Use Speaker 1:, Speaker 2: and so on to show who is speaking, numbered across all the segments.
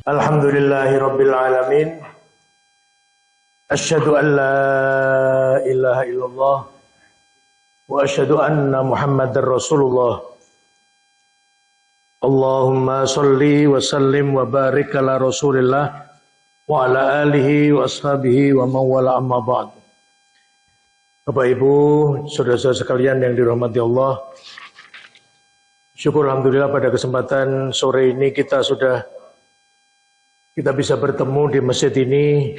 Speaker 1: Alhamdulillahi Rabbil Alamin. Asyhadu an la ilaha illallah wa asyhadu anna Muhammadar Rasulullah. Allahumma salli wa sallim wa barik ala Rasulillah wa ala alihi wa ashabihi wa mawala amma ba'd. Bapak Ibu, saudara-saudara sekalian yang dirahmati Allah, syukur alhamdulillah pada kesempatan sore ini kita bisa bertemu di masjid ini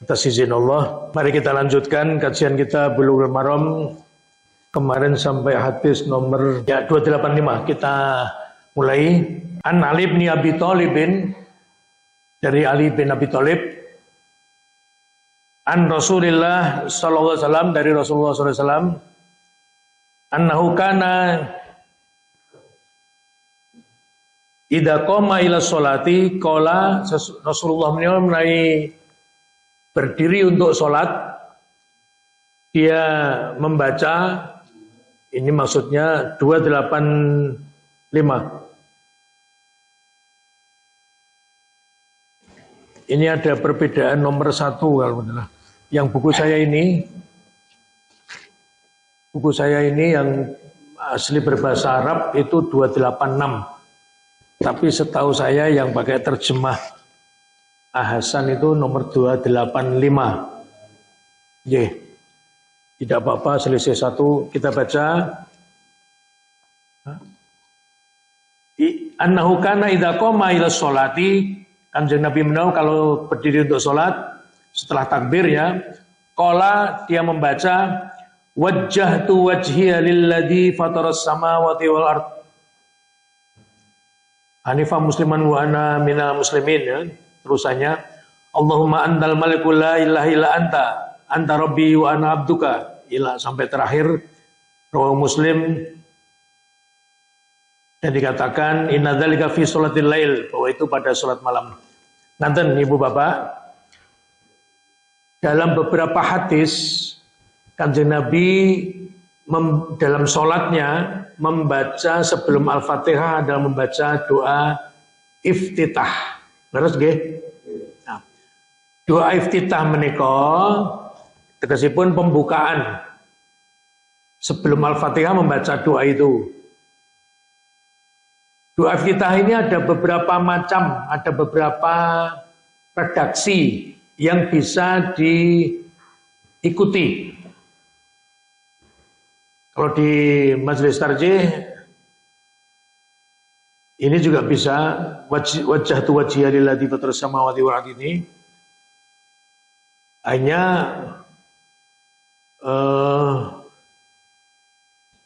Speaker 1: atas izin Allah. Mari kita lanjutkan kajian kita Bulughul Maram. Kemarin sampai hadis nomor 285. Kita mulai. An Ali bin Abi Thalib, dari Ali bin Abi Thalib. An Rasulillah sallallahu alaihi wasallam, dari Rasulullah sallallahu alaihi wasallam. Annahu kana idza qama ila sholati qala, Rasulullah mulai berdiri untuk sholat, dia membaca, ini maksudnya 285. Ini ada perbedaan nomor 1 kalau benar. Yang buku saya ini yang asli berbahasa Arab itu 286. Tapi setahu saya yang pakai terjemah Hasan itu nomor 285. Tidak apa-apa, selisih 1. Kita baca. Annahu kana idza qama ila sholati, Kanjeng Nabi menahu kalau berdiri untuk sholat setelah takbir ya, qala, dia membaca wajjahtu wajhiya lilladzi fataras samawati wal ardh Hanifah musliman wa ana minal muslimin, ya. Terusannya Allahumma antal malikul la ilaha illa anta rabbi wa ana abduka, sampai terakhir. Rawahu Muslim. Dan dikatakan inna dzalika fi sholatil lail, bahwa itu pada sholat malam. Nanten Ibu Bapak, dalam beberapa hadis Kanjeng Nabi dalam sholatnya membaca sebelum Al-Fatihah adalah membaca doa iftitah. Terus nggih. Nah, doa iftitah menika tegesipun pembukaan. Sebelum Al-Fatihah membaca doa itu. Doa iftitah ini ada beberapa macam, ada beberapa redaksi yang bisa diikuti. Kalau di majelis tarjih ini juga bisa wajjahtu wajhiya lilladzi fataras samawati wal ardh, ini hanya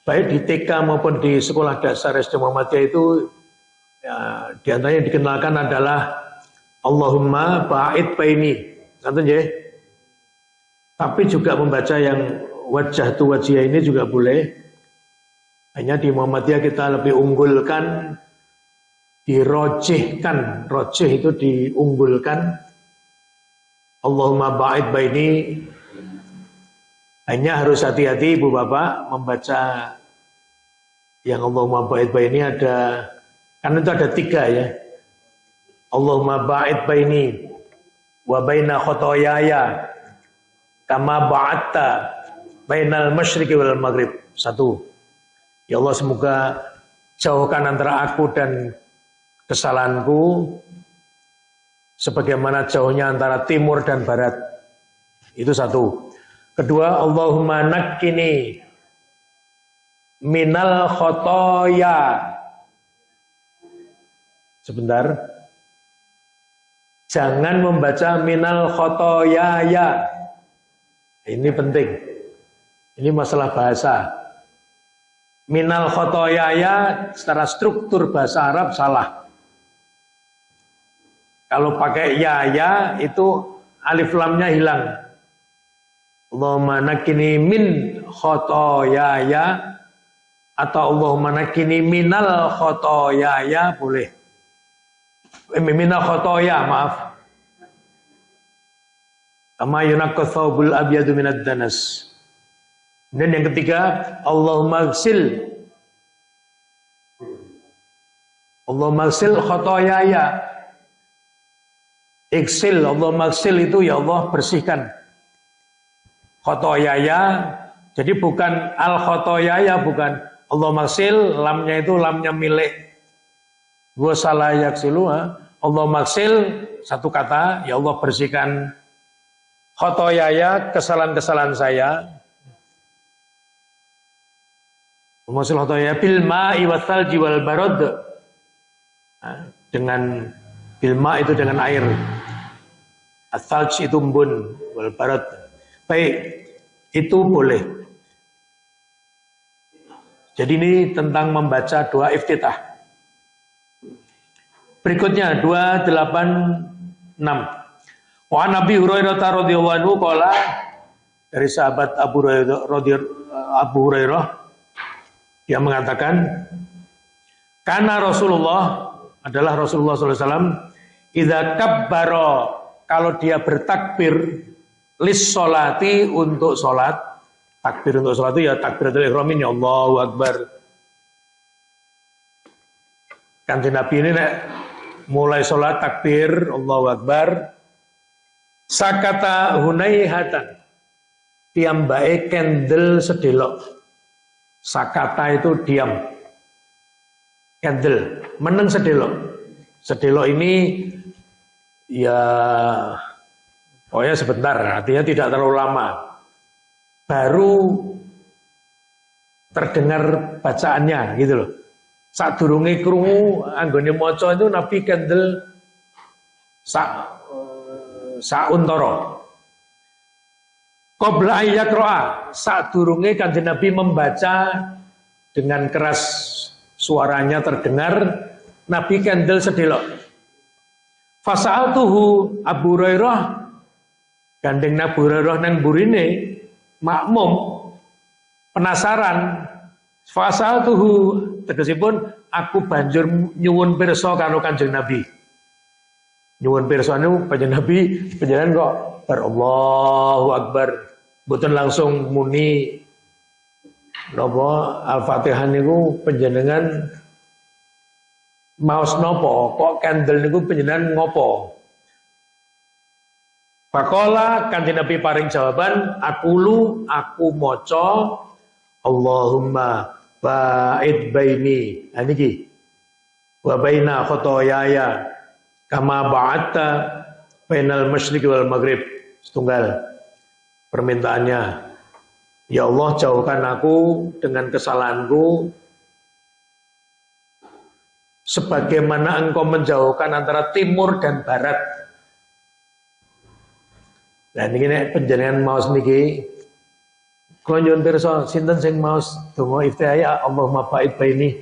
Speaker 1: baik di TK maupun di sekolah dasar SD Muhammadiyah itu ya, di antaranya yang dikenalkan adalah Allahumma ba'id baini. Nanti ya. Tapi juga membaca yang wajjahtu wajhiya ini juga boleh. Hanya di Muhammadiyah kita lebih unggulkan, dirojihkan. Rojih itu diunggulkan. Allahumma ba'id baini. Hanya harus hati-hati Ibu Bapak membaca yang Allahumma ba'id baini ada, kan itu ada 3 ya. Allahumma ba'id baini wa baina khotoyaya kama ba'atta bainal masyriqi wal maghrib. 1. Ya Allah, semoga jauhkan antara aku dan kesalahanku sebagaimana jauhnya antara timur dan barat. Itu 1. Kedua, Allahumma nakkini minal khotoya. Sebentar. Jangan membaca minal khotoyaya. Ini penting. Ini masalah bahasa. Minal khotoyaya secara struktur bahasa Arab salah. Kalau pakai ya itu alif lamnya hilang. Allahumma nakkini min khotoyaya atau Allahumma nakkini minal khotoyaya boleh. Minal khotoya, maaf. Kama yunaqqas thawbul abyadu minad danas. Dan yang ketiga, Allahumma ghsil khotoyaya. Iksil, Allah maksil itu ya Allah bersihkan khotoyaya. Jadi bukan al khotoyaya, bukan Allah maksil, lamnya itu lamnya milik gua salah yaksilu. Allah maksil satu kata, ya Allah bersihkan khotoyaya, kesalahan-kesalahan saya. Maksil khotoyaya bil ma'i wal thalji wal barad. Dengan bilma itu dengan air. Al-thalj itu embun, wal barad. Baik, itu boleh. Jadi ini tentang membaca doa iftitah. Berikutnya 286. Wa Nabi Hurairah radhiyallahu anhu qala, dari sahabat Abu Hurairah dia mengatakan, karena Rasulullah adalah Rasulullah SAW, idza kabbara, kalau dia bertakbir lis sholati, untuk sholat. Takbir untuk sholat itu ya takbiratul ihram, ya Allahu Akbar. Kanjeng Nabi ini mulai sholat takbir Allahu Akbar. Sakata hunaihatan, piyambake kendel sedelok. Sakata itu diam. Kendel, meneng sedelok. Sedelok ini ya pokoknya sebentar, artinya tidak terlalu lama. Baru terdengar bacaannya gitu loh. Sadurunge krungu anggone maca itu Nabi kendel sauntara. Qabla ayyaqra, sadurunge Kanjeng Nabi membaca dengan keras, suaranya terdengar, Nabi kendel sedelok. Fasa'altuhu, Abu Hurairah, gandeng Abu Hurairah nang burine, makmum, penasaran. Fasa'altuhu, tegesipun aku banjur nyuwun pirsa karo Kanjeng Nabi. Nyuwun pirsa niku Kanjeng Nabi panjenengan kok bar Allahu Akbar, mboten langsung muni napa Al-Fatihah niku panjenengan maos napa, kok kendel niku panjenengan ngopo? Faqala, Kanjeng Nabi paring jawaban, aku maca Allahumma ba'id baini, niki wa baina khotoyaya kama ba'atta bainal masyriqi wal maghrib. Setunggal permintaannya, ya Allah jauhkan aku dengan kesalahanku sebagaimana engkau menjauhkan antara timur dan barat. Nah niki nek panjenengan maos niki kula nyuwun pirsa sinten sing maos donga iftihah Allahumma ba'id baini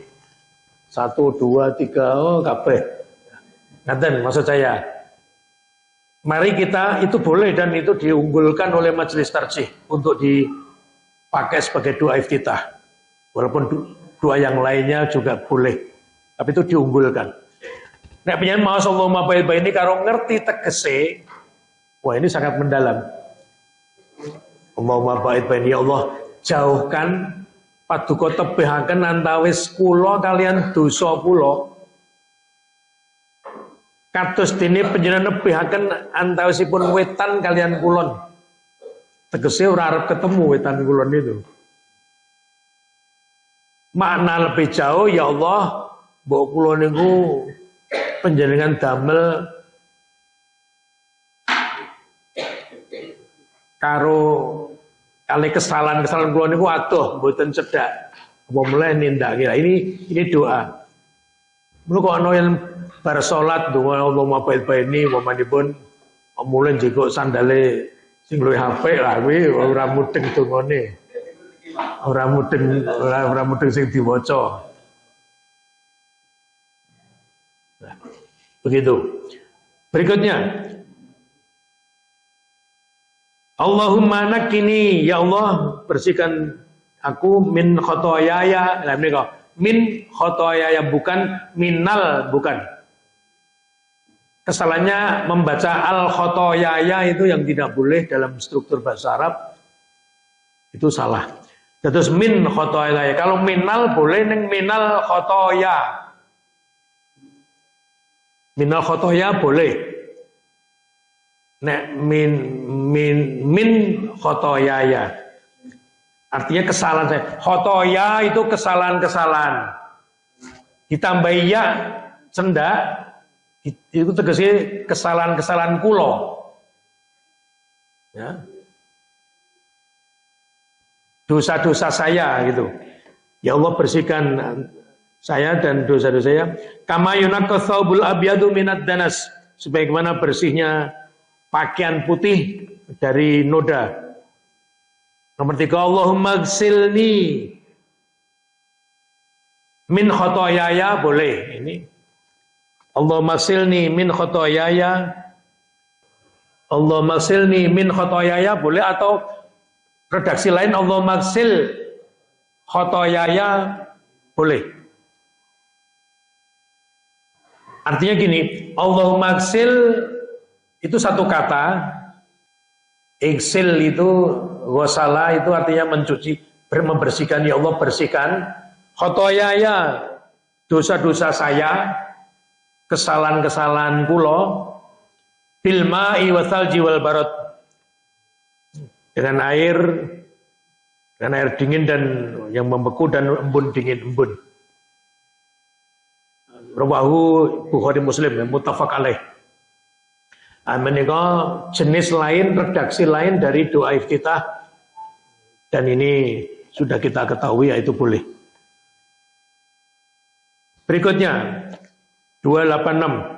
Speaker 1: 1 2 3 kabeh. Ngaten maksud saya. Mari kita, itu boleh dan itu diunggulkan oleh majelis tarjih untuk dipakai sebagai doa iftitah. Walaupun doa yang lainnya juga boleh, tapi itu diunggulkan. Nek penyen maos Allahumma ba'id baini karo ngerti tegese, wah ini sangat mendalam. Allahumma ba'id baini, ya Allah jauhkan paduka tebihaken antawis kula kalian dosa kula. Kados dene panjenengan nebihaken antawisipun wetan kalian kulon. Tegese ora arep ketemu wetan kulon itu. Makna lebih jauh, ya Allah, mbok kula niku panjenengan damel karo kali kesalahan-kesalahan kula niku adoh mboten cedhak. Apa mulai nindakake. Ini doa. Mula kok ana yang bar salat donga Allahumma ba'id baini wamanipun mulai jiko sandale sing luwih apik lah kuwi ora mudeng dongane. Ora mudeng sing diwaca. Nah, begitu. Berikutnya Allahumma nakini, ya Allah bersihkan aku min khotoyaya. Lah menika min khotoyaya, bukan minal, bukan. Kesalahannya membaca al khotoyaya itu yang tidak boleh dalam struktur bahasa Arab, itu salah. Terus min khotoyaya, kalau minal boleh, neng minal khotoya. Minal khotoya boleh. Nek min khotoyaya. Artinya kesalahan saya. Khotoya itu kesalahan-kesalahan. Ditambah ya cendak itu tegese kesalahan-kesalahan kulo. Ya. Dosa-dosa saya gitu. Ya Allah bersihkan saya dan dosa-dosa saya. Kama yunaqqa thawbul abyadu minad danas. Sebagaimana bersihnya pakaian putih dari noda. Nomor 3, Allahumma gsilni min khotoyaya, boleh ini. Allahumma gsilni min khotoyaya. Allahumma gsilni min khotoyaya boleh, atau redaksi lain Allahumma gsil khotoyaya boleh. Artinya gini, Allahumma gsil itu satu kata, iksil itu ghasala itu artinya mencuci, membersihkan. Ya Allah bersihkan khotoyaya, dosa-dosa saya, kesalahan-kesalahan kulo, bil ma'i wasalji wal barad, dengan air dingin dan yang membeku dan embun dingin, embun. Rawahu Bukhari Muslim, muttafaq alaih. Menika jenis lain, redaksi lain dari doa iftitah, dan ini sudah kita ketahui, yaitu boleh. Berikutnya 287.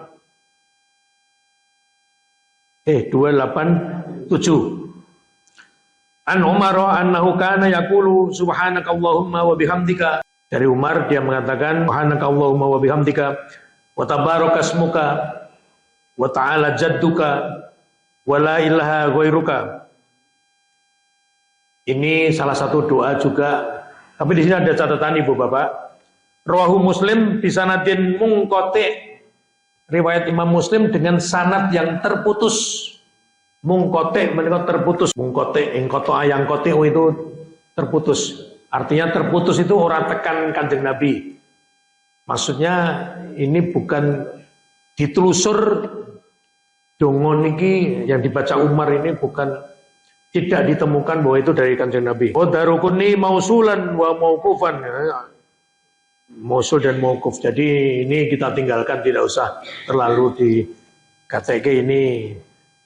Speaker 1: An Umar annahu kana yaqulu subhanaka Allahumma wa bihamdika. Dari Umar dia mengatakan subhanaka Allahumma wa bihamdika wa tabaraka ismuka wa ta'ala jadduka wa la ilaha ghairuka. Ini salah satu doa juga, tapi di sini ada catatan Ibu Bapak. Rawahu Muslim bi sanadin munqati. Riwayat Imam Muslim dengan sanad yang terputus. Munqati menika terputus. Munqati ing kota ayang kote itu terputus. Artinya terputus itu orang tekan Kanjeng Nabi. Maksudnya ini bukan ditelusur dongo niki yang dibaca Umar ini bukan, tidak ditemukan bahwa itu dari Kanjeng Nabi. Darukunni mausulan wa mauqufan. Mausul dan mauquf. Jadi ini kita tinggalkan, tidak usah terlalu dikatakan ini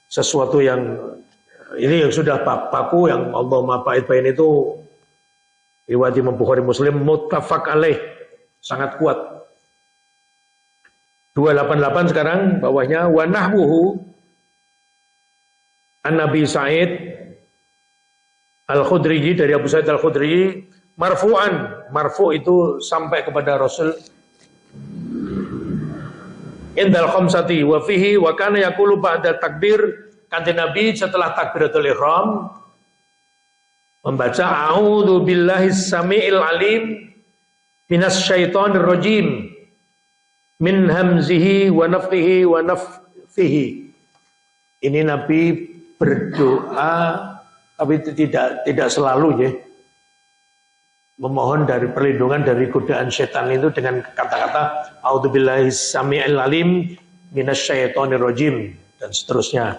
Speaker 1: sesuatu yang ini yang sudah baku, yang Allahumma ba'id bain itu riwayat Imam Bukhari Muslim muttafaq alaih, sangat kuat. 288 sekarang bawahnya wa nahwuhu an Nabi Sa'id Al-Khudri, dari Abu Sa'id Al-Khudri marfu'an. Marfu' itu sampai kepada Rasul indal khamsati wa fihi wa kana yaqulu ba'da takbir. Kanjeng Nabi setelah takbiratul ihram membaca a'udzu billahis samiil alim minas syaitonir rajim min hamzihi wa nafthihi wa nafthihi. Ini Nabi berdoa, tapi tidak selalu ya, memohon dari perlindungan dari godaan setan itu dengan kata-kata a'udzu billahis samiil alim minas syaitonir rajim dan seterusnya.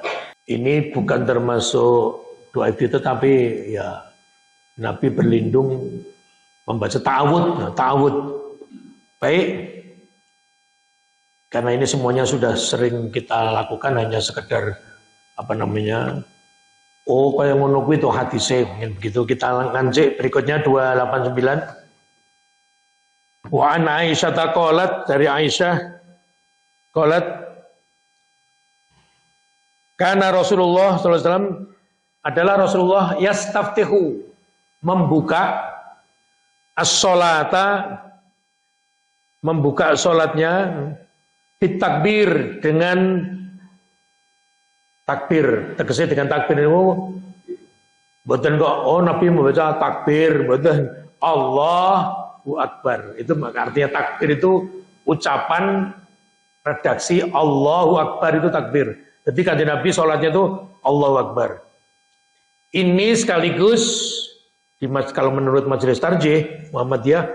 Speaker 1: Ini bukan termasuk doa itu, tapi ya Nabi berlindung membaca ta'awud. Ta'awud baik, karena ini semuanya sudah sering kita lakukan, hanya sekedar kayak ngono kuwi to hadise, mungkin begitu. Kita ngancik berikutnya 289. Wa an Aisyah taqalat, dari Aisyah qalat karena Rasulullah SAW adalah Rasulullah yastaftihu, membuka as-sholata, membuka sholatnya bitakbir, dengan takbir. Tegese dengan takbir itu mboten kok Nabi membaca takbir, mboten Allahu Akbar. Itu artinya takbir itu ucapan redaksi Allahu Akbar, itu takbir. Jadi Kanjeng Nabi sholatnya itu Allahu Akbar. Ini sekaligus kalau menurut Majelis Tarjih Muhammadiyah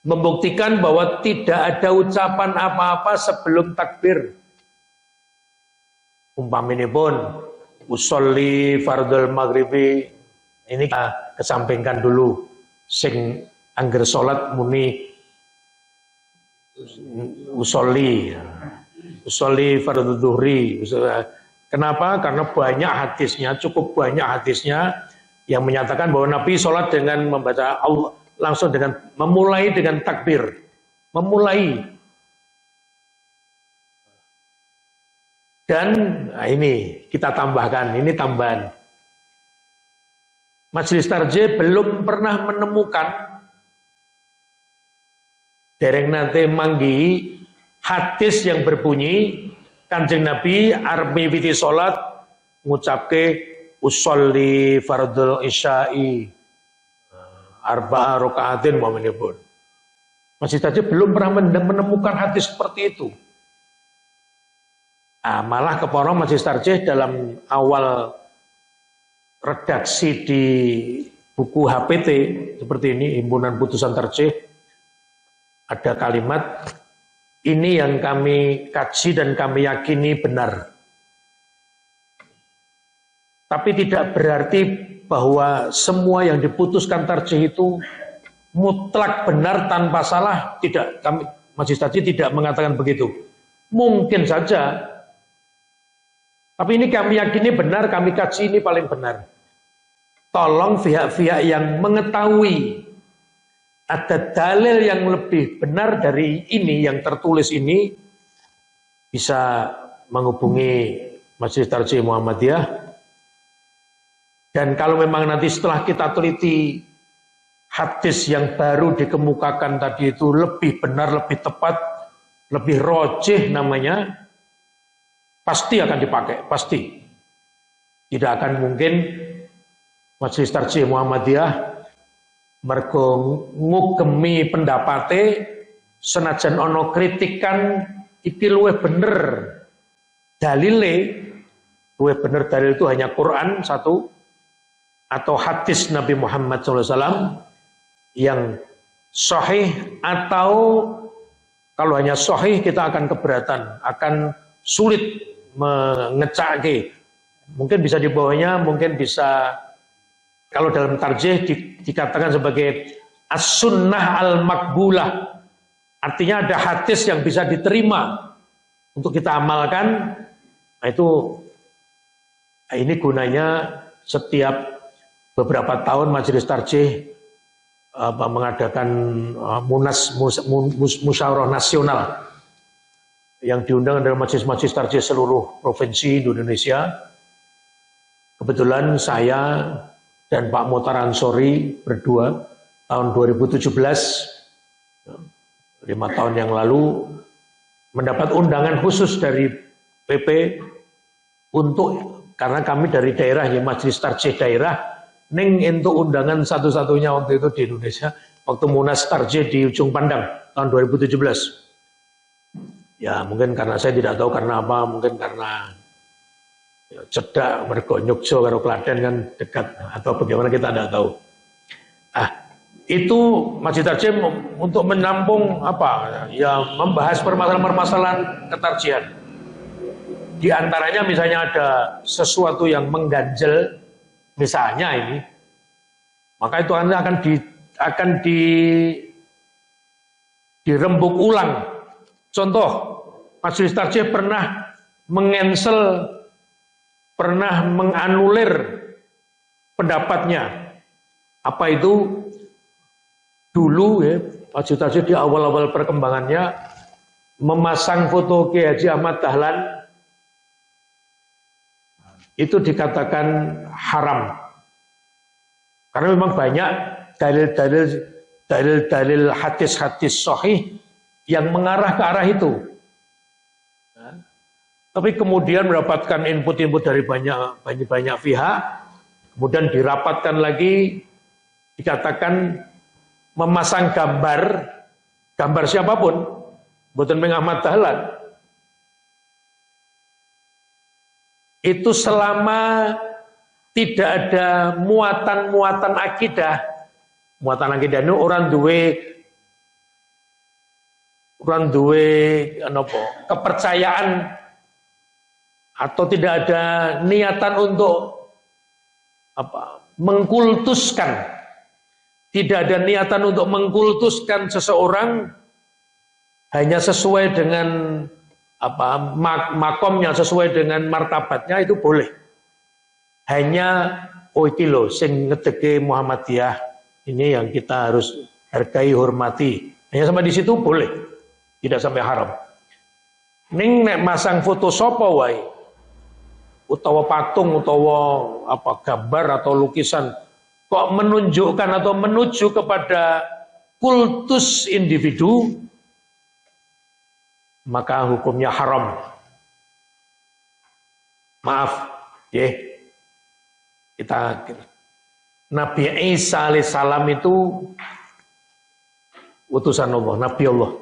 Speaker 1: membuktikan bahwa tidak ada ucapan apa-apa sebelum takbir. Umpaminipun usolli fardul maghribi, ini kita kesampingkan dulu. Sing angger salat muni usolli fardhu dhuhri. Kenapa? Karena banyak hadisnya, cukup banyak hadisnya yang menyatakan bahwa Nabi sholat dengan membaca Allah langsung dengan memulai dengan takbir, memulai. Dan nah ini kita tambahkan, ini tambahan. Majelis Tarjih belum pernah menemukan dereng nate manggi hadis yang berbunyi Kanjeng Nabi arep miwiti salat ngucapke usolli fardul isya'i arba'a rakaatin pun. Masih saja belum pernah menemukan hadis seperti itu. Malah kepala Majelis Tarjih dalam awal redaksi di buku HPT seperti ini, Himpunan Putusan Tarjih, ada kalimat ini yang kami kaji dan kami yakini benar. Tapi tidak berarti bahwa semua yang diputuskan tarjih itu mutlak benar tanpa salah. Tidak, kami Majelis Tarjih tidak mengatakan begitu. Mungkin saja. Tapi ini kami yakini benar, kami kaji ini paling benar. Tolong pihak-pihak yang mengetahui ada dalil yang lebih benar dari ini yang tertulis ini bisa menghubungi Majelis Tarjih Muhammadiyah. Dan kalau memang nanti setelah kita teliti hadis yang baru dikemukakan tadi itu lebih benar, lebih tepat, lebih rojih namanya, pasti akan dipakai, pasti. Tidak akan mungkin Majelis Tarjih Muhammadiyah mergo ngugemi pendapate senajan ono kritikan iki luwih bener dalile, luwih bener dalil itu hanya Quran satu atau hadis Nabi Muhammad SAW yang sahih, atau kalau hanya sahih kita akan keberatan, akan sulit mengecake. Mungkin bisa di bawahnya, mungkin bisa kalau dalam tarjih dikatakan sebagai as-sunnah al-makbulah. Artinya ada hadis yang bisa diterima untuk kita amalkan. Nah itu, ini gunanya setiap beberapa tahun Majelis Tarjih mengadakan musyawarah nasional yang diundang adalah majelis-majelis tarjih seluruh provinsi di Indonesia. Kebetulan saya dan Pak Motar Ansori berdua tahun 2017, 5 tahun yang lalu, mendapat undangan khusus dari PP untuk, karena kami dari daerah, ya Majelis Tarjih daerah, ning untuk undangan satu-satunya waktu itu di Indonesia, waktu Munas Tarjih di Ujung Pandang tahun 2017. Ya mungkin karena saya tidak tahu karena apa, mungkin karena cedak mergo Yogyo karo Klaten kan dekat atau bagaimana kita tidak tahu. Itu Majelis Tarjih untuk menampung apa? Ya membahas permasalahan-permasalahan ketarjihan. Di antaranya misalnya ada sesuatu yang mengganjel, misalnya ini, maka itu akan dirembuk ulang. Contoh, Majelis Tarjih pernah pernah menganulir pendapatnya. Apa itu? Dulu ya, Majelis Tarjih di awal-awal perkembangannya memasang foto Kiai Haji Ahmad Dahlan itu dikatakan haram. Karena memang banyak dalil-dalil hadis-hadis sahih yang mengarah ke arah itu. Tapi kemudian mendapatkan input-input dari banyak pihak, kemudian dirapatkan lagi, dikatakan memasang gambar siapapun, mboten Meng Ahmad Dahlan, itu selama tidak ada muatan akidah. Muatan akidah itu orang duwe kepercayaan atau tidak ada niatan untuk mengkultuskan, tidak ada niatan untuk mengkultuskan seseorang, hanya sesuai dengan makomnya, sesuai dengan martabatnya, itu boleh. Hanya iki lho sing ngedeke Muhammadiyah, ini yang kita harus hargai, hormati. Hanya sampai di situ boleh, tidak sampai haram. Ning nek masang foto sapa wae, utawa patung, utawa gambar atau lukisan, kok menunjukkan atau menuju kepada kultus individu, maka hukumnya haram. Maaf, ya. Nabi Isa alaihissalam itu utusan Allah, Nabi Allah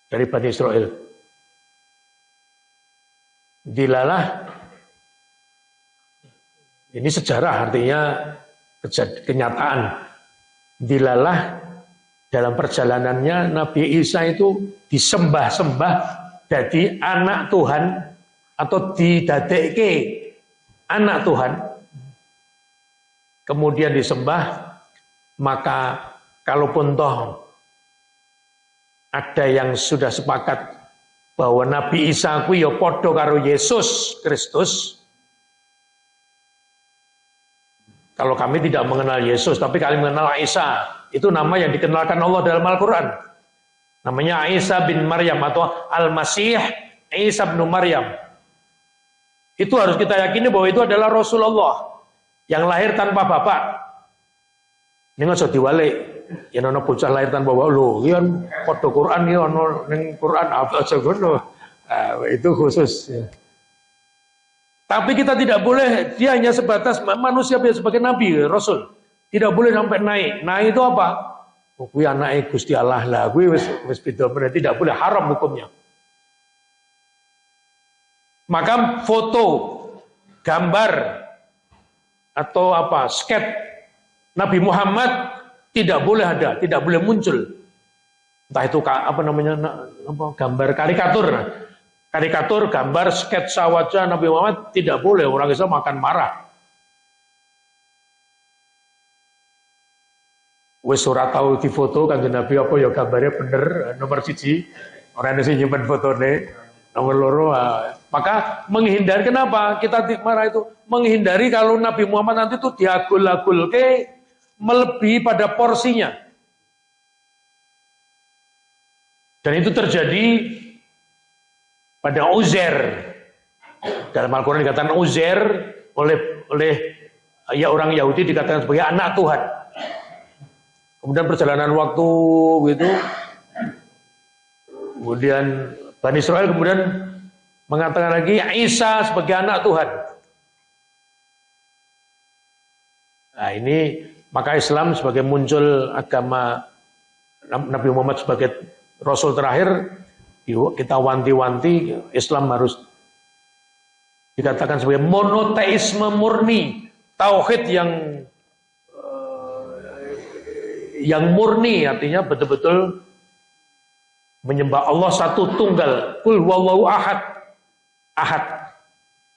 Speaker 1: dari Bani Israel. Dilalah, ini sejarah, artinya kenyataan. Dilalah dalam perjalanannya Nabi Isa itu disembah-sembah jadi anak Tuhan atau didadekke anak Tuhan, kemudian disembah. Maka kalaupun toh ada yang sudah sepakat bahwa Nabi Isa ku ya padha karo Yesus Kristus, kalau kami tidak mengenal Yesus tapi kami mengenal Isa, itu nama yang dikenalkan Allah dalam Al-Quran, namanya Isa bin Maryam atau Al-Masih Isa bin Maryam. Itu harus kita yakini bahwa itu adalah Rasulullah yang lahir tanpa bapak. Ini nggak usah diwalik. Ya nono bocah lahir tanpa bapak, loh, yang kode Quran ya ono neng Quran apa aja gono. Itu khusus. Ya. Tapi kita tidak boleh, dia hanya sebatas manusia sebagai nabi, rasul. Tidak boleh sampai naik. Naik itu apa? Oh, kuwi anake Gusti Allah lah, kuwi wis beda, tidak boleh, haram hukumnya. Maka foto, gambar atau sket Nabi Muhammad tidak boleh ada, tidak boleh muncul. Entah itu gambar karikatur. Karikatur, gambar, sketsa wajah Nabi Muhammad tidak boleh, orang Islam akan marah. Wis ora tau difoto Kanjeng Nabi apa ya gambarnya bener, nomor 1, orang yang nyimpen fotone. Nomor 2, maka menghindari, kenapa kita marah itu? Menghindari kalau Nabi Muhammad nanti itu diagul-agul melebihi pada porsinya. Dan itu terjadi pada Uzair. Dalam Al-Quran dikatakan Uzair oleh orang Yahudi dikatakan sebagai anak Tuhan. Kemudian perjalanan waktu gitu, kemudian Bani Israel kemudian mengatakan lagi Isa sebagai anak Tuhan. Nah ini, maka Islam sebagai muncul agama Nabi Muhammad sebagai Rasul terakhir, kita wanti-wanti Islam harus dikatakan sebagai monoteisme murni, tauhid yang murni, artinya betul-betul menyembah Allah satu tunggal. Kul huwallahu ahad. Ahad.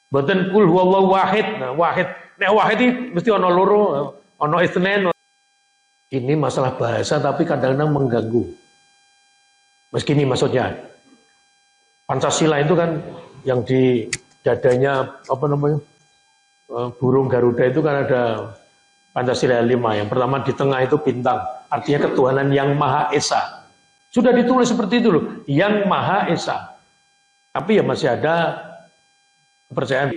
Speaker 1: Mboten kul huwallahu wahid. Nah, wahid. Nek wahid iki mesti ana loro, ana isnen. Ini masalah bahasa tapi kadang-kadang mengganggu. Meski ini maksudnya Pancasila itu kan yang di dadanya burung Garuda itu kan ada Pancasila 5. Yang pertama di tengah itu bintang, artinya ketuhanan yang Maha Esa. Sudah ditulis seperti itu loh, yang Maha Esa. Tapi ya masih ada kepercayaan.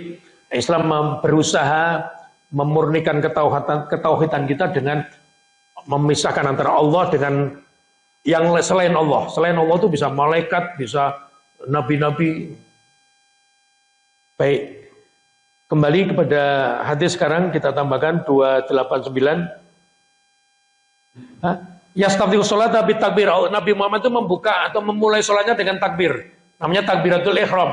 Speaker 1: Islam berusaha memurnikan ketauhidan kita dengan memisahkan antara Allah dengan yang selain Allah. Selain Allah itu bisa malaikat, bisa nabi-nabi. Baik. Kembali kepada hadis sekarang, kita tambahkan 289. Yastaftihu sholat tapi takbir. Nabi Muhammad itu membuka atau memulai sholatnya dengan takbir. Namanya takbiratul ihram.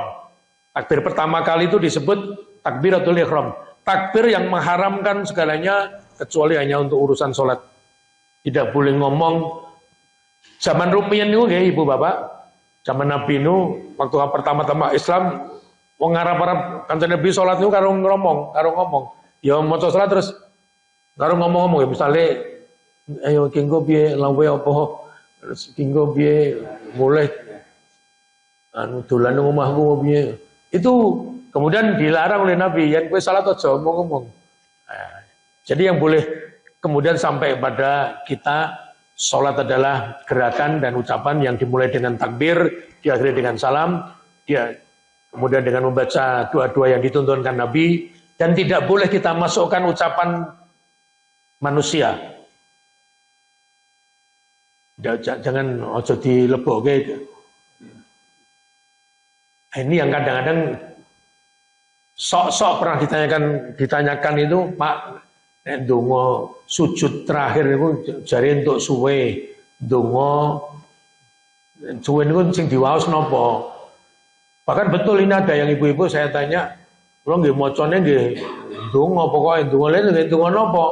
Speaker 1: Takbir pertama kali itu disebut takbiratul ihram. Takbir yang mengharamkan segalanya kecuali hanya untuk urusan sholat. Tidak boleh ngomong. Zaman rumiyin itu ya ibu bapak. Zaman Nabi itu waktu pertama-tama Islam Wong ngarep-arep kanjeng Nabi salat niku karo ngomong. Ya maca salat terus karo ngomong-ngomong ya misale ayo kengko piye lawe apa terus kengko piye mulai dolan nang omahmu piye. Itu kemudian dilarang oleh Nabi, yang kowe salat aja ngomong-ngomong. Nah, jadi yang boleh kemudian sampai pada kita salat adalah gerakan dan ucapan yang dimulai dengan takbir, diakhiri dengan salam, kemudian dengan membaca doa-doa yang dituntunkan Nabi, dan tidak boleh kita masukkan ucapan manusia. Jangan ojo dilebokke. Ini yang kadang-kadang sok-sok pernah ditanyakan itu, Pak, ndonga sujud terakhir itu jare entuk suwe, ndonga suwe niku sing diwaos napa? Bahkan betul ini ada yang ibu-ibu saya tanya, kula nggih macane nggih ndonga pokoke ndonga lha nggih ndonga napa?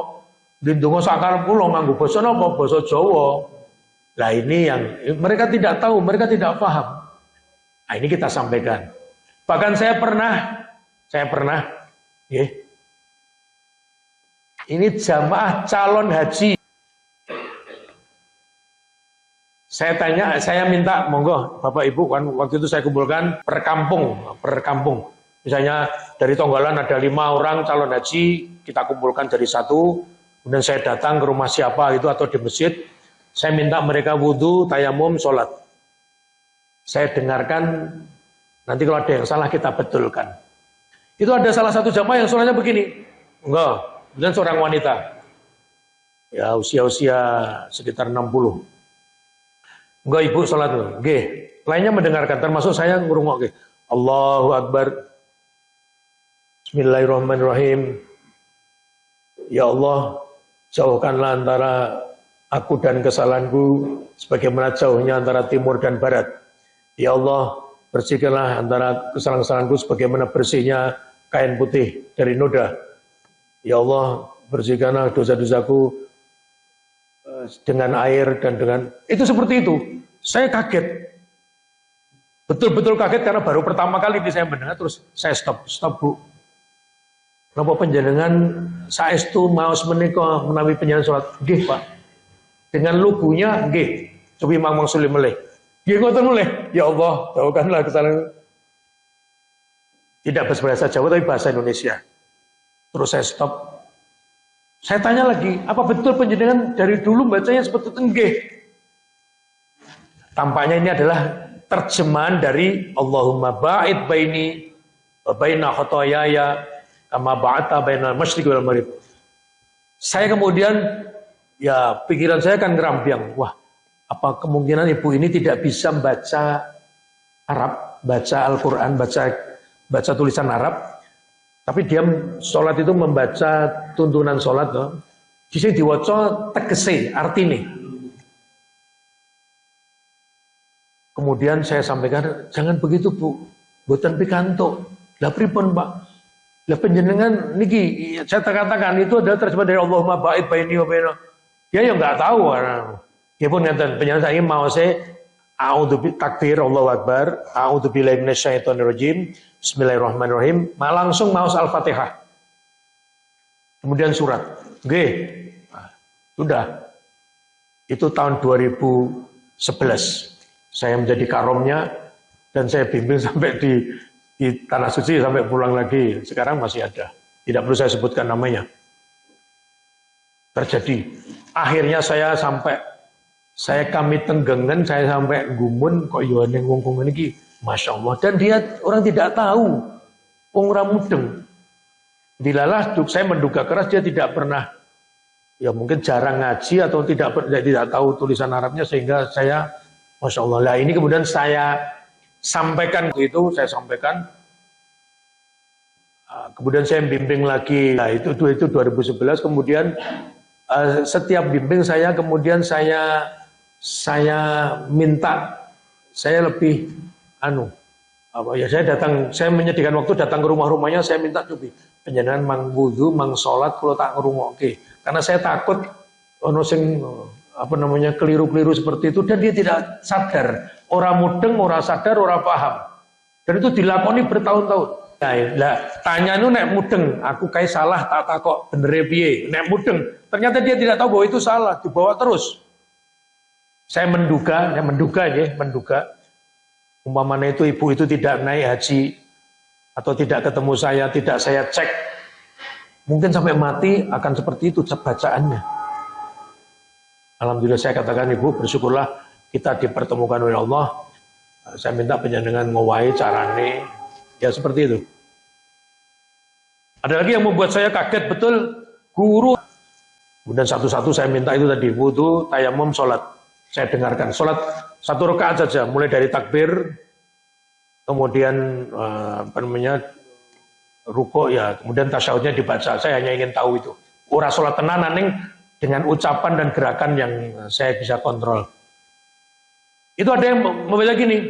Speaker 1: Nggih ndonga sakarep kula nganggo basa napa? Basa Jawa. Lah ini yang mereka tidak tahu, mereka tidak paham. Nah, ini kita sampaikan. Bahkan saya pernah, ini jamaah calon haji. Saya minta, monggo Bapak Ibu, kan waktu itu saya kumpulkan per kampung. Misalnya dari Tonggalan ada 5 orang calon haji, kita kumpulkan jadi satu. Kemudian saya datang ke rumah siapa itu atau di masjid, saya minta mereka wudhu, tayamum, sholat. Saya dengarkan, nanti kalau ada yang salah kita betulkan. Itu ada salah satu jamaah yang sholatnya begini. Enggak, dan seorang wanita. Ya usia-usia sekitar 60. Enggak ibu sholat tuh. Nggih. Lainnya mendengarkan, termasuk saya ngurungok. Allahu Akbar. Bismillahirrahmanirrahim. Ya Allah, jauhkanlah antara aku dan kesalahanku sebagaimana jauhnya antara timur dan barat. Ya Allah, bersihkanlah antara kesalahan-kesalahanku sebagaimana bersihnya kain putih dari noda. Ya Allah, bersihkanlah dosa-dosaku dengan air dan dengan... Itu seperti itu. Saya kaget. Betul-betul kaget karena baru pertama kali ini saya mendengar, terus saya stop Bu. Napa panjenengan saestu maos menika menawi panjenengan salat? Nggih, Pak. Dengan lugunya nggih. Cobi Mang Sulim meleh. Nggih ngoten meleh. Ya Allah, jauhkanlah kesalahan. Tidak berbahasa Jawa tapi bahasa Indonesia. Terus saya stop. Saya tanya lagi, apa betul panjenengan dari dulu bacanya seperti itu? Nggih. Tampaknya ini adalah terjemahan dari Allahumma ba'id baini wa baina khotoyaya kama ba'ata bainal masyriqi wal maghrib. Saya kemudian ya pikiran saya kan ngerambiang, wah apa kemungkinan ibu ini tidak bisa baca Arab, baca Al-Quran, baca tulisan Arab, tapi dia sholat itu membaca tuntunan sholat, no? Di sini diwaca tegese artine. Kemudian saya sampaikan, jangan begitu Bu, mboten pikantuk. Lah pripun Pak? Lah panjenengan niki saya katakan itu adalah terjemahan dari Allahumma ba'id baini wa baina. Dia yang enggak tahu. Ya pun ngeten panjenengan saya mau saya a'udzu takbir Allahu Akbar, a'udzu billahi minasyaitonir rajim, bismillahirrahmanirrahim, langsung maos Al-Fatihah. Kemudian surat. Nggih. Nah, sudah. Itu tahun 2011. Saya menjadi karomnya dan saya bimbing sampai di Tanah Suci sampai pulang lagi. Sekarang masih ada. Tidak perlu saya sebutkan namanya. Terjadi. Akhirnya saya kami tenggengan, saya sampai gumun kok yo ning wong iki, Masya Allah. Dan dia orang tidak tahu, wong ora mudeng. Dilalah saya menduga keras dia tidak pernah, ya mungkin jarang ngaji atau tidak tahu tulisan Arabnya sehingga saya, Masya Allah. Lah ini kemudian saya sampaikan itu, kemudian saya bimbing lagi. Nah itu 2011. Kemudian setiap bimbing saya, kemudian saya minta, saya lebih saya menyediakan waktu datang ke rumah-rumahnya, saya minta coba panjenengan mang wudu, mang salat kalau tak ngrungokke. Karena saya takut ono sing keliru-keliru seperti itu dan dia tidak sadar. Ora mudeng, ora sadar, ora paham. Dan itu dilakoni bertahun-tahun. Nah, tanya nu nek mudeng, aku kayak salah tak kok bener piye. Nek mudeng, ternyata dia tidak tahu bahwa itu salah, dibawa terus. Saya menduga umpamanya itu ibu itu tidak naik haji atau tidak ketemu saya, tidak saya cek, mungkin sampai mati akan seperti itu bacaannya. Alhamdulillah saya katakan ibu, bersyukurlah kita dipertemukan oleh Allah. Saya minta penjenengan ngowai carane, ya seperti itu. Ada lagi yang membuat saya kaget betul, guru. Kemudian satu-satu saya minta itu tadi, wudu, tayamum, sholat. Saya dengarkan, sholat 1 rakaat saja, mulai dari takbir, kemudian ruko ya, kemudian tasyahudnya dibaca. Saya hanya ingin tahu itu. Ora sholat tenanan ning dengan ucapan dan gerakan yang saya bisa kontrol. Itu ada yang membaca gini,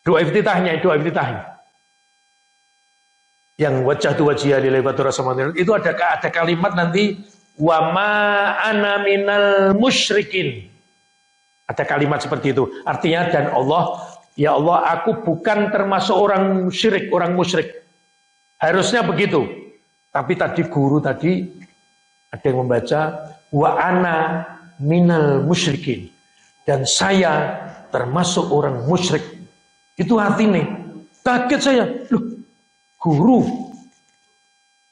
Speaker 1: doa iftitahnya. Yang wajah tu wajhiya lillahi fatur samawati, itu ada kalimat nanti wa ma ana minal musyrikin. Ada kalimat seperti itu. Artinya dan Allah, ya Allah, aku bukan termasuk orang musyrik. Harusnya begitu. Tapi tadi guru tadi ada yang membaca wa ana minal musyrikin. Dan saya termasuk orang musyrik. Itu artinya. Kaget saya. Loh,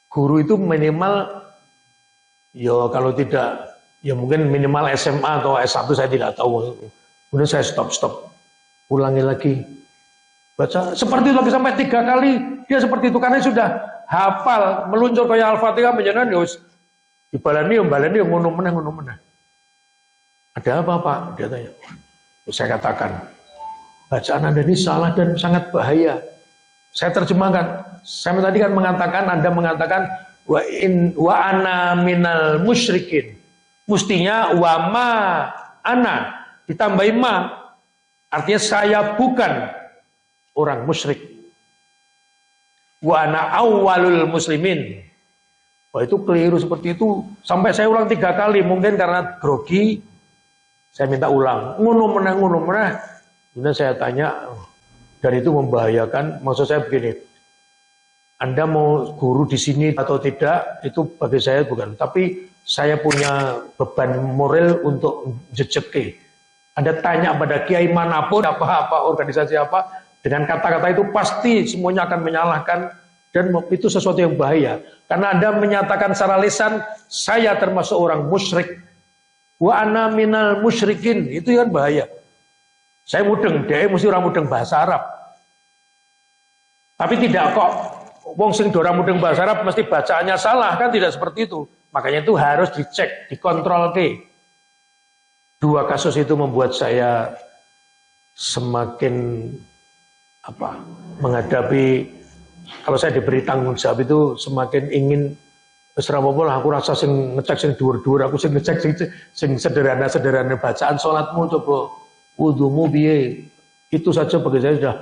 Speaker 1: guru itu minimal, ya kalau tidak, ya mungkin minimal SMA atau S1 saya tidak tahu. Kemudian saya stop. Ulangi lagi. Baca seperti itu lagi sampai 3 kali. Dia seperti itu karena sudah hafal, meluncur kayak Al-Fatihah menyenang ya dibalani ngono meneh. Ada apa Pak? Dia tanya. Saya katakan, bacaan Anda ini salah dan sangat bahaya. Saya terjemahkan. Saya tadi kan mengatakan, Anda mengatakan wa ana minal musyrikin. Mestinya wa ma ana ditambahi ma. Artinya saya bukan orang musyrik. Wa ana awwalul muslimin. Wah, itu keliru seperti itu. Sampai saya ulang 3 kali. Mungkin karena grogi. Saya minta ulang. Ngono meneh. Kemudian saya tanya, dan itu membahayakan. Maksud saya begini, Anda mau guru di sini atau tidak, itu bagi saya bukan. Tapi saya punya beban moral untuk jejeke. Anda tanya pada kiai manapun, apa organisasi apa, dengan kata-kata itu pasti semuanya akan menyalahkan, dan itu sesuatu yang bahaya. Karena Anda menyatakan secara lisan, saya termasuk orang musyrik. Wa ana minal musyrikin, itu kan bahaya. Saya mudeng, dia mesti orang mudeng bahasa Arab. Tapi tidak kok, wong sing dora mudeng bahasa Arab mesti bacaannya salah, kan tidak seperti itu. Makanya itu harus dicek, dikontrol ke. 2 kasus itu membuat saya semakin menghadapi, kalau saya diberi tanggung jawab itu semakin ingin serapopolah aku rasa sing ngecek sing dhuwur-dhuwur, aku sing ngecek sing sederhana bacaan salatmu coba wudumu piye. Itu saja bagi saya sudah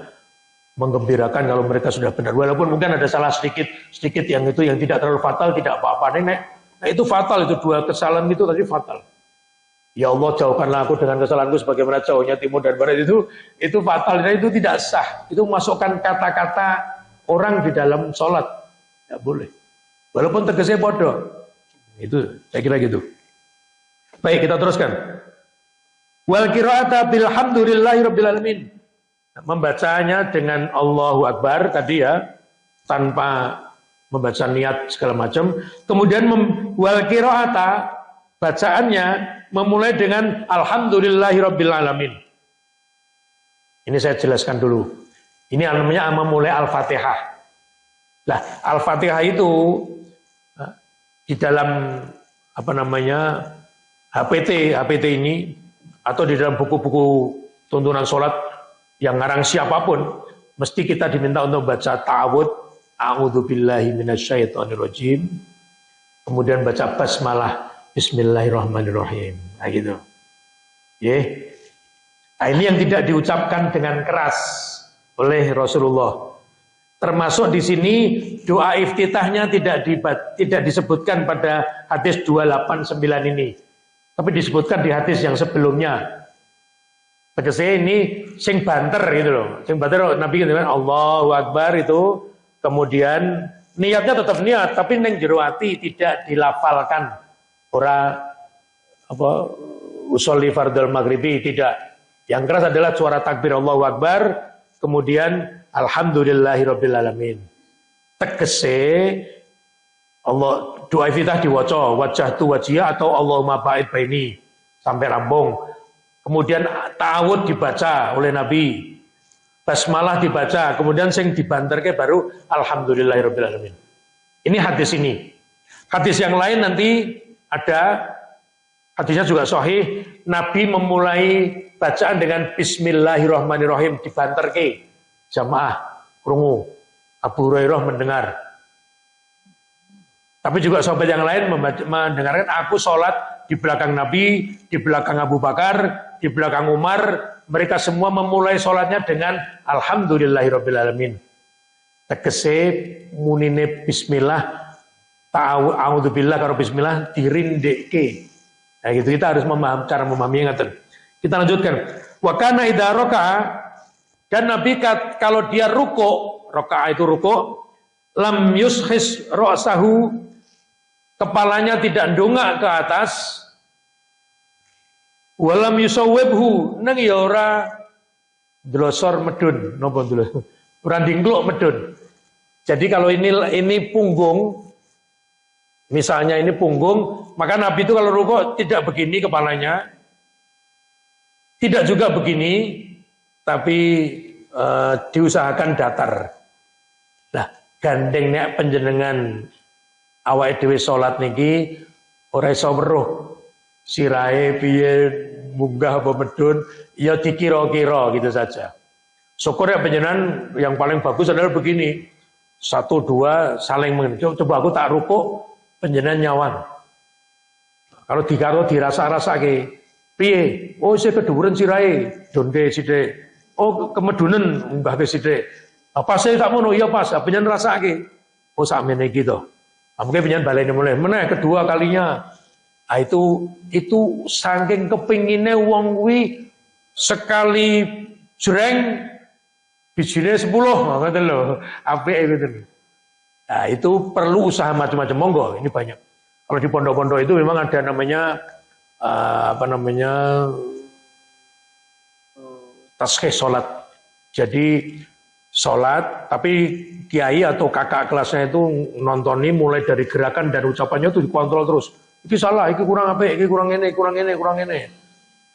Speaker 1: menggembirakan kalau mereka sudah benar. Walaupun mungkin ada salah sedikit yang tidak terlalu fatal, tidak apa-apa. Nah, itu fatal, itu 2 kesalahan itu tadi fatal. Ya Allah, jauhkanlah aku dengan kesalahanku sebagaimana jauhnya timur dan barat, itu fatal, dan itu tidak sah. Itu masukkan kata-kata orang di dalam sholat. Tidak boleh. Walaupun tegasnya bodoh. Itu saya kira gitu. Baik, kita teruskan. Wal qira'ata bilhamdulillahirabbil alamin. Membacanya dengan Allahu Akbar tadi ya, tanpa membaca niat segala macam. Kemudian wal qira'ata, bacaannya memulai dengan alhamdulillahirabbil alamin. Ini saya jelaskan dulu. Ini namanya memulai Al-Fatihah. Nah, Al-Fatihah itu di dalam HPT ini, atau di dalam buku-buku tuntunan sholat yang ngarang siapapun, mesti kita diminta untuk baca ta'awud, a'udzubillahi minasyaitonirrajim, kemudian baca basmalah, bismillahirrahmanirrahim. Nah gitu. Nah, ini yang tidak diucapkan dengan keras oleh Rasulullah. Termasuk di sini doa iftitahnya tidak disebutkan pada hadis 289 ini. Tapi disebutkan di hadis yang sebelumnya. Tegese ini sing banter gitu loh. Sing banter Nabi kan Allahu Akbar itu, kemudian niatnya tetap niat tapi ning jero ati tidak dilafalkan. Ora apa usolli fardhul maghribi tidak. Yang keras adalah suara takbir Allahu Akbar, kemudian alhamdulillahirabbil alamin. Tegese Allah doa iftitah diwaca wajhatu wajhiya atau Allahumma ba'id baini sampai rambung. Kemudian ta'awud dibaca oleh Nabi. Basmalah dibaca, kemudian sing dibanterke baru alhamdulillahirabbil alamin. Ini hadis ini. Hadis yang lain nanti ada hadisnya juga sahih, Nabi memulai bacaan dengan bismillahirrahmanirrahim dibanterke. Jamaah krungu. Abu Hurairah mendengar. Tapi juga sahabat yang lain mendengarkan aku sholat di belakang Nabi, di belakang Abu Bakar, di belakang Umar. Mereka semua memulai sholatnya dengan alhamdulillahirabbil alamin. Tegese munine bismillah, ta'awudzubillah karo bismillah dirindeke. Nah gitu kita harus cara memahami ngaten. Kita lanjutkan. Wa kana idza raka'a, dan Nabi kalau dia ruku', raka'a itu ruku', lam yushis ra'sahu, kepalanya tidak ndongak ke atas, walam yusawwibhu, nang ya ora ndlosor medun, napa ndlosor? Ora ndingkluk medun. Jadi kalau ini punggung, misalnya ini punggung, maka Nabi itu kalau rukuk tidak begini kepalanya, tidak juga begini, tapi diusahakan datar. Nah, gandengnya panjenengan awake dhewe salat niki ora iso weruh sirahe piye munggah apa medun, ya dikira-kira gitu saja. Syukur ya panjenengan yang paling bagus adalah begini. 1 2 saling mengenal. Coba aku tak rukuk panjenengan nyawan. Kalau dirasa-rasake piye? Oh, saya keduren sirahe, donde sithik. Oh, kemedunen munggah ke sithik. Apa saya tak ngono? Ya pas, panjenengan rasake. Oh, sakmene iki to. Mungkin pengen baleni mulai. Mana kedua kalinya. Nah, itu saking kepinginnya wong kuwi sekali jreng bijine 10 ngoten lho. Apike gitu. Nah, itu perlu usaha macam-macam. Monggo, ini banyak. Kalau di pondok-pondok itu memang ada namanya taskhih salat. Jadi sholat, tapi kiai atau kakak kelasnya itu nontoni mulai dari gerakan dan ucapannya itu dikontrol terus. Ini salah, ini kurang apa, ini kurang ini.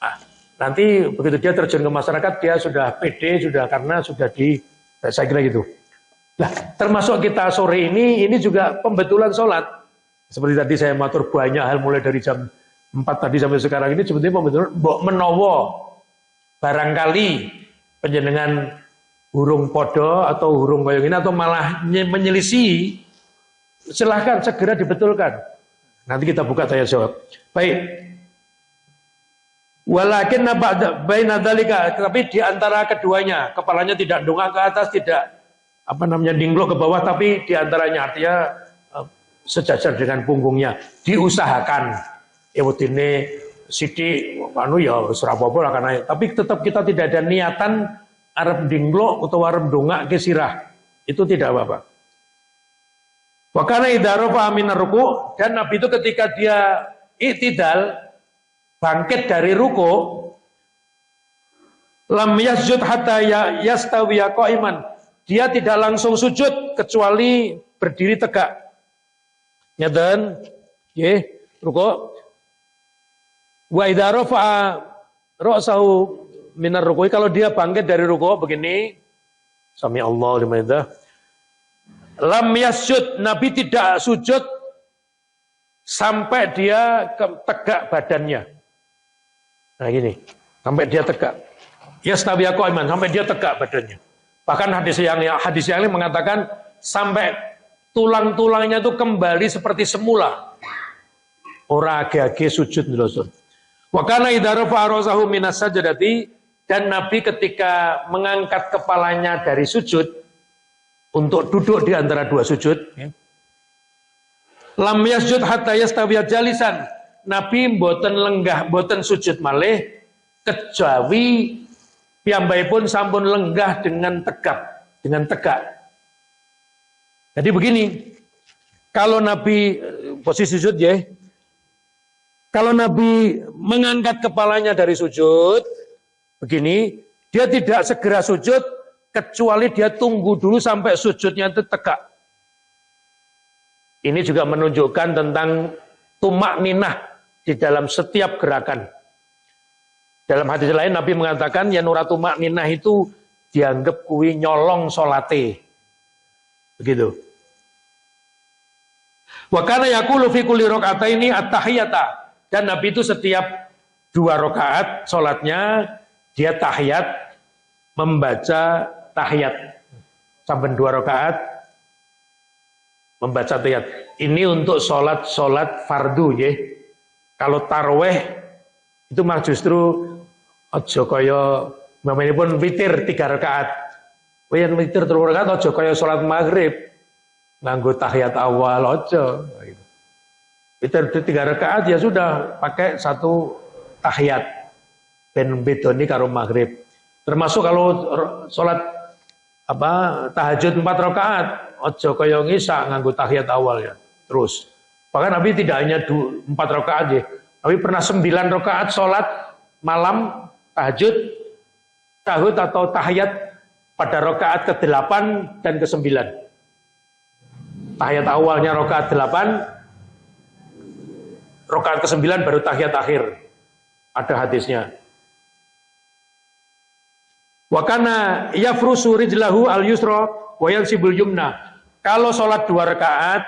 Speaker 1: Nah, nanti begitu dia terjun ke masyarakat, dia sudah pede, karena sudah saya kira gitu. Nah, termasuk kita sore ini juga pembetulan sholat. Seperti tadi saya matur banyak hal mulai dari jam 4 tadi sampai sekarang ini sebetulnya pembetulan menowo. Barangkali panjenengan hurung podo atau hurung koyong ini atau malah menyelisih, silahkan segera dibetulkan. Nanti kita buka tanya jawab. Baik. Walakin baina dzalika, tapi di antara keduanya, kepalanya tidak dongak ke atas, tidak dingklok ke bawah, tapi di antaranya artinya sejajar dengan punggungnya, diusahakan. Ewetine sithik ya ora apa-apa lah karena tapi tetap kita tidak ada niatan arep dingklok atau arep dongak ke sirah. Itu tidak apa-apa. Wa kana idza rafa'a minar ruku', dan Nabi itu ketika dia i'tidal bangkit dari ruku, lam yasjud hatta yastawiya qa'iman. Dia tidak langsung sujud kecuali berdiri tegak. Ngeten, nggih, ruku'. Wa idza rafa'a ra'sahu minar ruku', kalau dia bangkit dari ruku' begini, sami Allah liman hamidah. Lam yasjud, Nabi tidak sujud sampai dia tegak badannya. Nah gini, sampai dia tegak. Yastawiya qa'iman, sampai dia tegak badannya. Bahkan hadis yang lain mengatakan sampai tulang-tulangnya itu kembali seperti semula. Ora age-age sujud ndelok. Wa kana idza rafa'a ra'sahu minas sajdati, dan Nabi ketika mengangkat kepalanya dari sujud untuk duduk di antara dua sujud, lam yasjud hatta yastawiya jalisan. Nabi mboten lenggah, mboten sujud malih kejawi piyambakipun sampun lenggah dengan tegak. Jadi begini, kalau Nabi posisi sujud ya, kalau Nabi mengangkat kepalanya dari sujud, begini, dia tidak segera sujud, kecuali dia tunggu dulu sampai sujudnya itu tegak. Ini juga menunjukkan tentang tumak ninah di dalam setiap gerakan. Dalam hadis lain Nabi mengatakan, ya nuratu tumak ninah itu dianggap kui nyolong solate. Begitu. Wa kana yaqulu fi kulli raka'ataini at-tahiyata. Dan Nabi itu setiap 2 rakaat sholatnya dia tahiyat, membaca tahiyat. Sampai 2 rakaat membaca tahiyat. Ini untuk sholat fardu ya. Kalau taraweh itu mah justru aja kaya mamane pun witir 3 rakaat. Yen witir 3 rakaat aja kaya sholat maghrib nganggo tahiyat awal aja. Witir 3 rakaat ya sudah pakai 1 tahiyat. Ben bedoni karo maghrib. Termasuk kalau sholat tahajud 4 rakaat, aja kaya ngisa nganggo tahiyat awal ya. Terus. Bahkan Nabi tidak hanya 4 rakaat ya. Nabi pernah 9 rakaat sholat malam tahajud atau tahiyat pada rakaat ke-8 dan ke-9. Tahiyat awalnya rakaat 8, rakaat ke-9 baru tahiyat akhir. Ada hadisnya. Wa kana yafrusu rijlahu al-yusra wa yansibul yumna. Kalau sholat 2 rakaat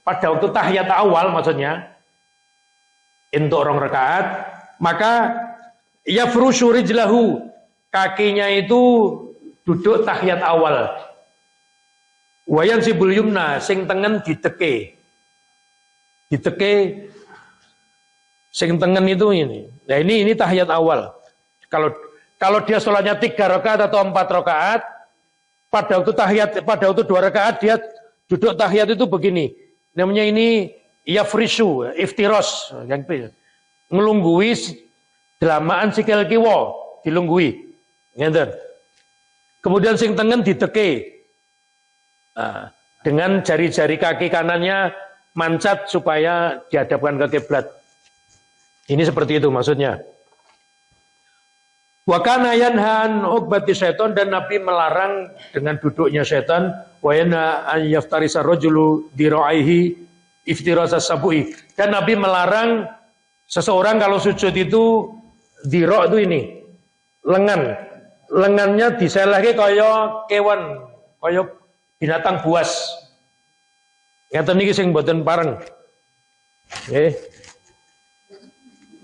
Speaker 1: pada waktu tahiyat awal maksudnya untuk 2 rakaat, maka yafrusu rijlahu, kakinya itu duduk tahiyat awal. Wa yansibul yumna, sing tengen diteke. Sing tengen itu ini. Nah ini tahiyat awal. Kalau dia sholatnya 3 rakaat atau 4 rakaat, pada waktu 2 rakaat dia duduk tahiyat itu begini. Namanya ini yafrishu, iftiros, yang ngelunggui delamaan sikil kiwa, dilunggui. Ngeten. Kemudian sing tengen diteke. Nah, dengan jari-jari kaki kanannya mancat supaya dihadapkan ke kiblat. Ini seperti itu maksudnya. Wa kana yanha an uqbati syaitan, dan Nabi melarang dengan duduknya syaitan. Wa yanha an yaftarisa rajulu diraihi iftirasa sabui. Dan Nabi melarang seseorang kalau sujud itu dira itu ini, lengannya diselehke kaya kewan, kaya binatang buas. Ngeten niki sing mboten pareng. Nggih.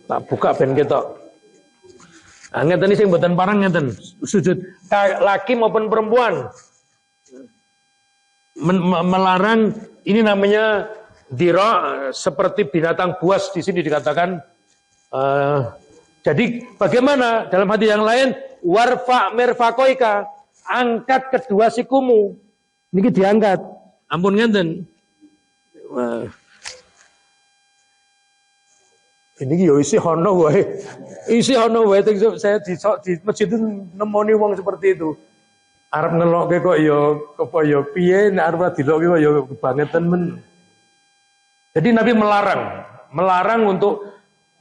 Speaker 1: Tak buka ben ketok. Ah ngeten sing mboten pareng ngeten. Sujud laki maupun perempuan. Melarang, ini namanya dira, seperti binatang buas di sini dikatakan. Jadi bagaimana dalam hadis yang lain, warfa mirfaqoika, angkat kedua sikumu. Niki diangkat. Ampun ngenten. Ini yo isi hono wae. Isi hono wae saya di masjid itu nemoni wong seperti itu. Arep nelokke kok yo kaya piye, nek arep dilokke kok yo kebangetan men. Jadi Nabi melarang untuk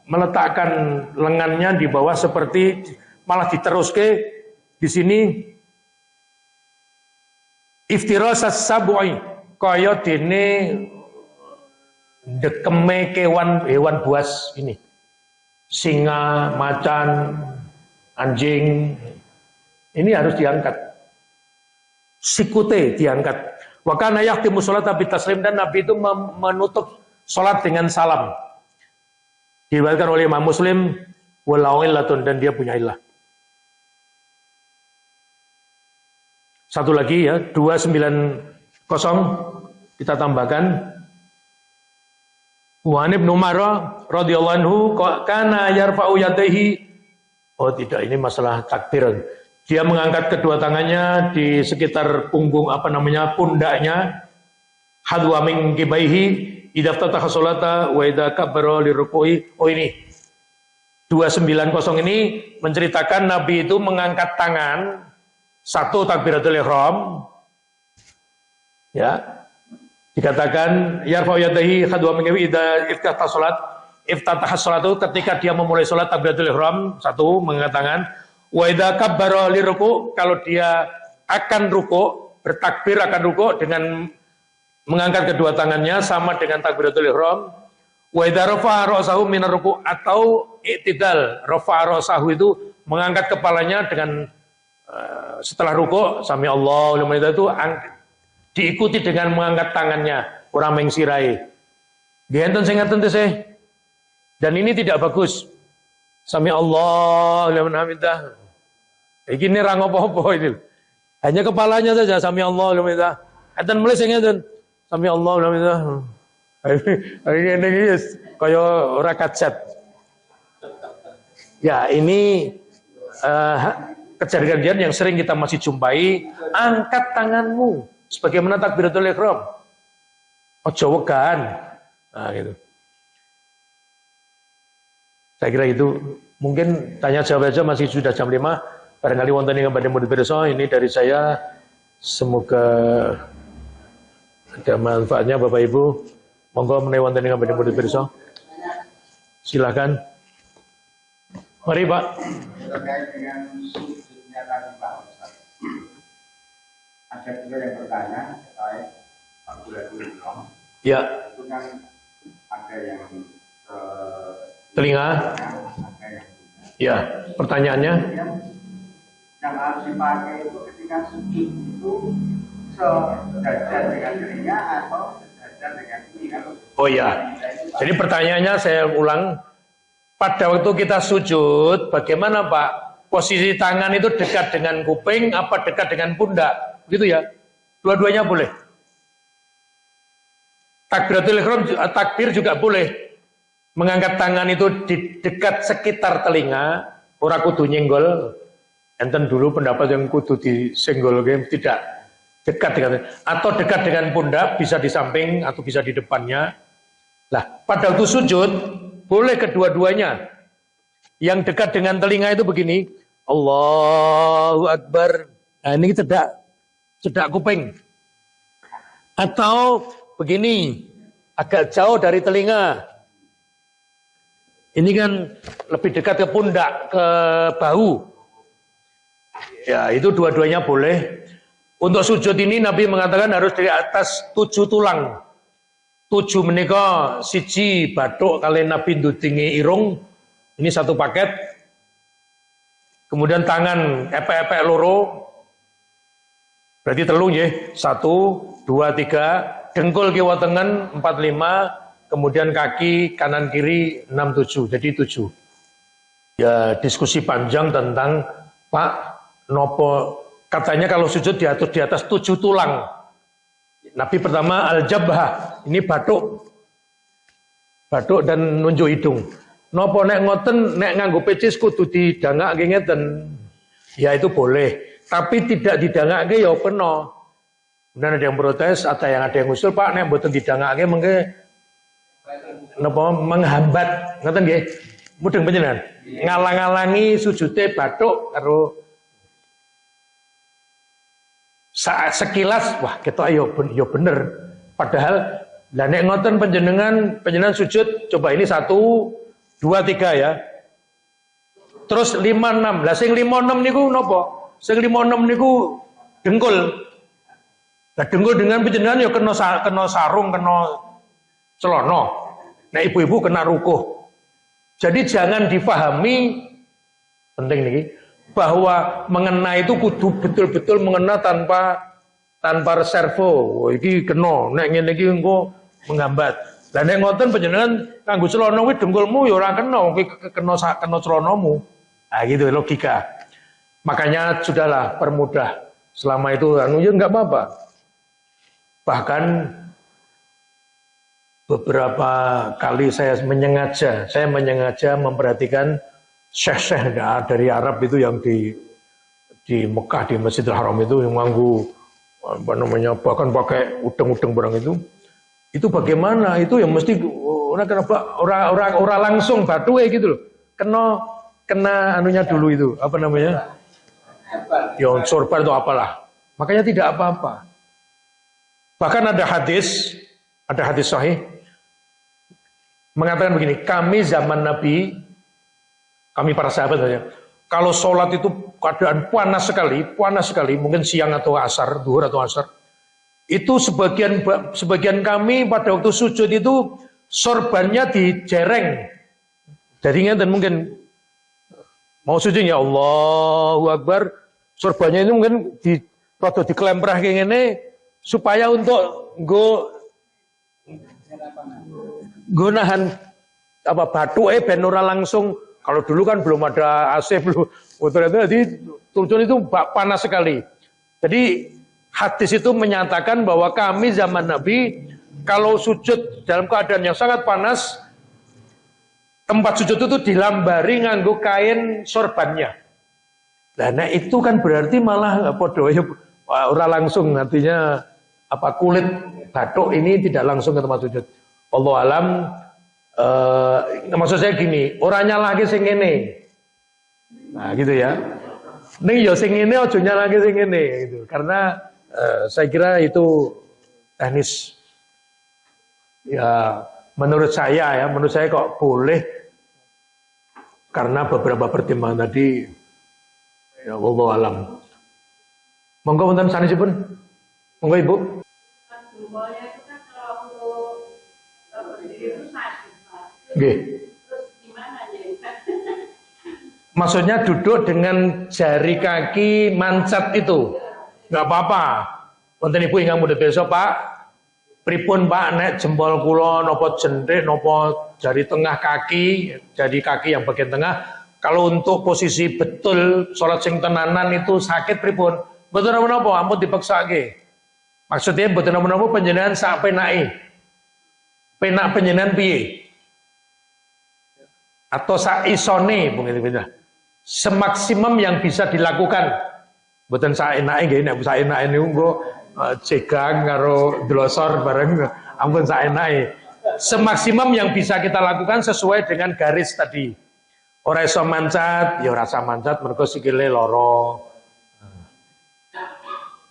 Speaker 1: meletakkan lengannya di bawah, seperti malah diteruske di sini iftirasas sab'i, kaya dene dekeme hewan buas ini, singa, macan, anjing, ini harus diangkat, sikute diangkat. Wa kana yahtimu sholata bitaslim, dan Nabi itu menutup sholat dengan salam. Diriwayatkan oleh Imam Muslim, walau illatun, dan dia punya illah. Satu lagi ya, 290 kita tambahkan. Wa Ibnu Umar radhiyallahu anhu kana yarfa'u yadayhi. Oh tidak, ini masalah takbir. Dia mengangkat kedua tangannya di sekitar punggung pundaknya. Hadwa min kibaihi idza ftataha sholata wa idza kabbara liruku'i. Oh ini. 290 ini menceritakan Nabi itu mengangkat tangan, satu takbiratul ihram, ya, dikatakan yarfa'u yadayhi khadwa min idza iftataha salat, iftataha salat itu ketika dia memulai salat takbiratul ihram, satu mengangkat tangan, wa idza kabbara liruku, kalau dia akan ruku, bertakbir akan ruku dengan mengangkat kedua tangannya sama dengan takbiratul ihram. Wa idza rafa'a ra'sahu min ruku, atau i'tidal, rafa'a ra'sahu itu mengangkat kepalanya dengan setelah ruku, sami Allahu liman hamidah, itu diikuti dengan mengangkat tangannya, orang mengsirai. Genten sing ngaten teh. Dan ini tidak bagus. Sami Allahu liman hamidah. Iki ne ra ngopo-opo itu. Hanya kepalanya saja sami Allahu liman hamidah. Enten mulai sing ngeten. Sami Allahu liman hamidah. Ini kaya ora kacat. Ya, ini kejadian yang sering kita masih jumpai. Angkat tanganmu sebagaimana takbiratul ihram. Ojo wegan. Nah, gitu. Saya kira itu mungkin tanya jawab aja, masih sudah jam 5. Barangkali wonten ing badhe murid pirsa, ini dari saya. Semoga ada manfaatnya Bapak Ibu. Monggo menawi wonten ing badhe murid pirsa. Silakan. Mari Pak.
Speaker 2: Terkait dengan sujudnya tadi Pak Ustaz. Ada juga yang bertanya terkait takbiratul ihram.
Speaker 1: Ya.
Speaker 2: Itu kan ada yang
Speaker 1: Telinga.
Speaker 2: ada yang
Speaker 1: Ya, pertanyaannya.
Speaker 2: Yang harus dipakai itu ketika sujud itu sejajar dengan telinga atau sejajar dengan ini kan?
Speaker 1: Oh ya. Jadi pertanyaannya saya ulang. Pada waktu kita sujud, bagaimana Pak? Posisi tangan itu dekat dengan kuping apa dekat dengan pundak? Gitu ya. Dua-duanya boleh. Takbiratul ihram, takbir juga boleh. Mengangkat tangan itu di dekat sekitar telinga, ora kudu nyenggol. Enten dulu pendapat yang kudu disenggol, tidak. Dekat dengan, atau dekat dengan pundak, bisa di samping atau bisa di depannya. Lah, pada waktu sujud boleh kedua-duanya. Yang dekat dengan telinga itu begini, Allahu Akbar. Nah, ini cedak kuping. Atau begini, agak jauh dari telinga. Ini kan lebih dekat ke pundak, ke bahu. Ya, itu dua-duanya boleh. Untuk sujud ini Nabi mengatakan harus dari atas 7 tulang. 7 menika siji bathuk kali Nabi ndudingi irung. Ini satu paket. Kemudian tangan epek-epek loro. Berarti telu nggih. 1, 2, 3. Dengkul kiwa tengen 4, 5. Kemudian kaki kanan kiri 6, 7. Jadi 7. Ya, diskusi panjang tentang Pak nopo, katanya kalau sujud diatur di atas 7 tulang. Nabi pertama al-jabhah, ini bathuk dan nunjuk hidung. Nopo nek ngoten, nek nganggo pecis kudu didangake ngeten. Ya itu boleh, tapi tidak didangake ya kena. Kemudian ada yang protes, ada yang usul, Pak nek mboten didangake mengke napa menghambat, ngoten nggih. Mudeng panjenengan. Ngalang-alangi sujude bathuk karo saat sekilas, wah kita yo bener. Padahal lah nek ngoten panjenengan sujud, coba ini 1, 2, 3 ya. Terus 5, 6. Lah sing 5, 6 niku napa? Sing 5, 6 niku dengkul. Lah dengkul dengan panjenengan yo kena sarung, kena celana. Nah ibu-ibu kena rukuh. Jadi jangan difahami, penting niki, bahwa mengena itu kudu betul-betul mengena tanpa reservo. Oh, iki kena, nek ngene iki engko menghambat. Lah nek ngoten panjenengan kanggo celana kuwi dengkulmu ya ora kena, kena celanamu. Nah gitu logika. Makanya sudahlah permudah. Selama itu ya enggak apa-apa. Bahkan beberapa kali saya menyengaja memperhatikan syekh-syekh dari Arab itu yang di Mekah, di Masjidil Haram itu yang nganggu apa namanya, bahkan pakai udeng-udeng barang itu bagaimana, itu yang mesti kenapa orang langsung batuwe gitu loh, kena anunya dulu itu, apa namanya? Ya sorban atau apalah. Makanya tidak apa-apa. Bahkan ada hadis sahih mengatakan begini, kami zaman Nabi, kami para sahabat saja, kalau sholat itu keadaan panas sekali, mungkin siang atau asar, duhur atau asar, itu sebagian kami pada waktu sujud itu sorbannya dijereng. Jadinya dan mungkin mau sujud ya Allahu Akbar, sorbannya itu mungkin dikelemprah kayak gini supaya untuk gue nahan apa batu ben ora langsung. Kalau dulu kan belum ada AC, belum jadi turun itu panas sekali. Jadi hadis itu menyatakan bahwa kami zaman Nabi kalau sujud dalam keadaan yang sangat panas, tempat sujud itu dilambari nganggo kain sorbannya. Nah itu kan berarti malah podo ya ora langsung, artinya apa kulit batuk ini tidak langsung ke tempat sujud. Allah alam, maksud saya gini, orangnya lagi sing ngene. Nah gitu ya. Ning ya sing ngene aja nyalahke sing ngene gitu. Karena saya kira itu teknis. Ya menurut saya kok boleh karena beberapa pertimbangan tadi. Ya Allah alam. Monggo wonten sanesipun. Monggo Ibu.
Speaker 3: Jumlahnya itu kan kalau untuk berdiri itu sakit, Pak.
Speaker 1: Nggih.
Speaker 3: Terus gimana ya?
Speaker 1: Maksudnya duduk dengan jari kaki mancat itu. Enggak apa-apa. Wonten Ibu ingkang mundhut besok, Pak. Pripun Pak nek jempol kula napa jendrik napa jari tengah kaki, jari kaki yang bagian tengah, kalau untuk posisi betul salat sing tenanan itu sakit pripun? Mboten napa-napa, ampun dipeksake. Maksudnya mboten napa-napa panjenengan sak penake. Penak panjenengan piye? Atau sak isone mungkin semaksimum yang bisa dilakukan. Mboten sak enake nggih, nek sak enake niku engko jegang karo glosor bareng, ampun sak enake. Semaksimum yang bisa kita lakukan sesuai dengan garis tadi. Ora iso mancat, ya ora usah mancat mergo sikile lara.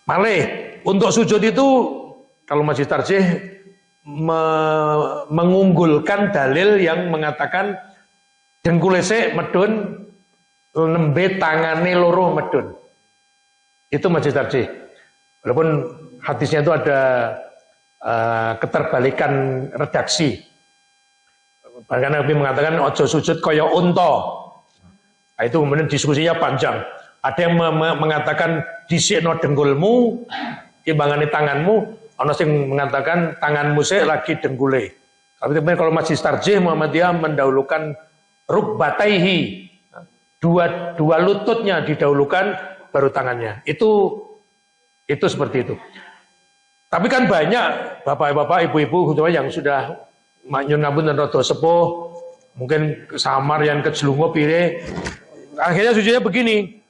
Speaker 1: Malih untuk sujud itu kalau Masjid Tarjih mengunggulkan dalil yang mengatakan dengkule sik medun, nembe tangane loro medun. Itu Masjid Tarjih. Walaupun hadisnya itu ada keterbalikan redaksi. Bahkan Nabi mengatakan ojo sujud kaya unta. Nah, itu kemudian diskusinya panjang. Ada yang mengatakan dhisikno dengkulmu, timbangane tanganmu, ana sing mengatakan tanganmu sik lagi dengkule. Tapi kalau Masjid Tarjih Muhammadiyah mendahulukan rukbataihi. Dua lututnya didahulukan baru tangannya. Itu seperti itu. Tapi kan banyak bapak-bapak, ibu-ibu yang sudah nyun ngabun dan rada sepuh, mungkin samar yang kejelungo pire. Akhirnya sujudnya begini.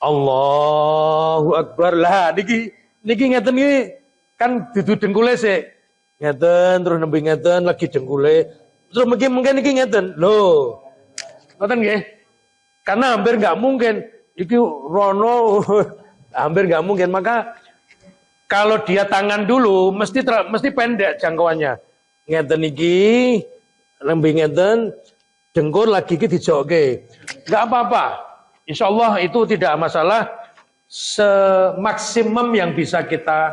Speaker 1: Allahu Akbar. Lah niki ngeten iki kan dudu dengkule sik. Ngeten terus nembe ngeten lagi dengkule. Terus mungkin niki ngeten. Lho. Ngoten nggih. Karena hampir enggak mungkin iki rono hampir enggak mungkin. Maka kalau dia tangan dulu mesti pendek jangkauannya. Ngeten iki nembe ngeten dengkul lagi iki dijokke. Enggak apa-apa. Insyaallah itu tidak masalah, semaksimum yang bisa kita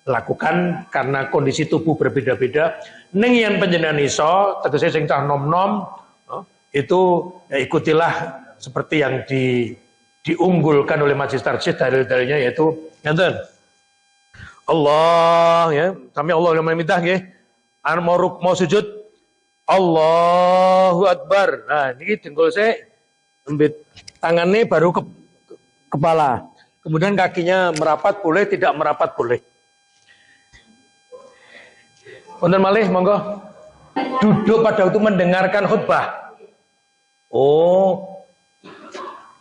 Speaker 1: lakukan karena kondisi tubuh berbeda-beda. Ning yen panjenengan iso tegese sing cah nom-nom itu ya ikutilah seperti yang diunggulkan oleh Masjid Tarjih dalil-dalilnya yaitu ngeten. Allah ya, sampai Allah yang meminta nggih. Mau sujud Allahu Akbar. Nah, ini dengkul saya embit tangannya baru ke kepala. Kemudian kakinya merapat boleh, tidak merapat boleh. Wonten malih monggo. Duduk pada waktu mendengarkan khutbah. Oh.